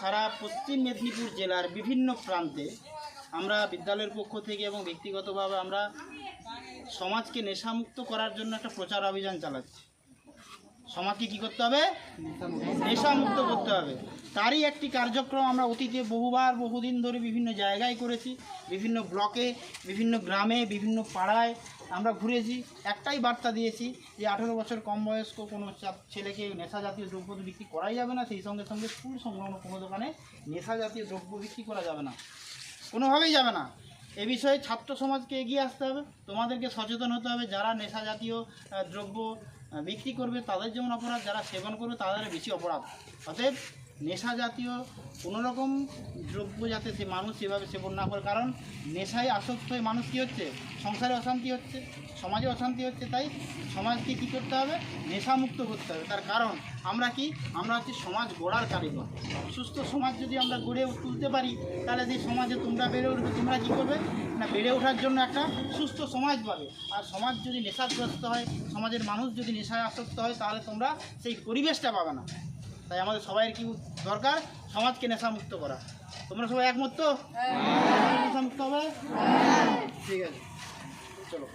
সারা পশ্চিম মেদিনীপুর জেলার বিভিন্ন প্রান্তে আমরা বিদ্যালয়ের পক্ষ থেকে এবং ব্যক্তিগতভাবে আমরা সমাজকে নেশামুক্ত করার জন্য একটা প্রচার অভিযান চালাচ্ছি। সমাজকে কী করতে হবে? নেশামুক্ত করতে হবে। তারই একটি কার্যক্রম আমরা অতীতে বহুদিন ধরে বিভিন্ন জায়গায় করেছি, বিভিন্ন ব্লকে, বিভিন্ন গ্রামে, বিভিন্ন পাড়ায় আমরা ঘুরেছি। একটাই বার্তা দিয়েছি যে 18 বছর কম বয়স্ক কোনো ছেলেকে নেশা জাতীয় দ্রব্য বিক্রি করাই যাবে না, সেই সঙ্গে সঙ্গে স্কুল সংলগ্ন কোনো দোকানে নেশা জাতীয় দ্রব্য বিক্রি করা যাবে না, কোনোভাবেই যাবে না। এ বিষয়ে ছাত্র সমাজকে এগিয়ে আসতে হবে, তোমাদেরকে সচেতন হতে হবে। যারা নেশা জাতীয় দ্রব্য বিক্রি করবে তাদের যেমন অপরাধ, যারা সেবন করবে তাদের বেশি অপরাধ। অতএব নেশা জাতীয় কোনোরকম দ্রব্য যাতে সে মানুষ সেভাবে সেবন না করে, কারণ নেশায় আসক্ত হয়ে মানুষ কী হচ্ছে? সংসারে অশান্তি হচ্ছে, সমাজে অশান্তি হচ্ছে। তাই সমাজকে কী করতে হবে? নেশামুক্ত করতে হবে। তার কারণ আমরা হচ্ছে সমাজ গড়ার কারিগর। সুস্থ সমাজ যদি আমরা গড়ে তুলতে পারি তাহলে যে সমাজে তোমরা বেড়ে উঠবে, তোমরা কী করবে না, বেড়ে ওঠার জন্য একটা সুস্থ সমাজ পাবে। আর সমাজ যদি নেশাগ্রস্ত হয়, সমাজের মানুষ যদি নেশায় আসক্ত হয়, তাহলে তোমরা সেই পরিবেশটা পাবে না। তাই আমাদের সবাই কি দরকার? সমাজকে নেশামুক্ত করা। তোমরা সবাই একমত তো? নেশামুক্ত হবে? ঠিক আছে, চলো।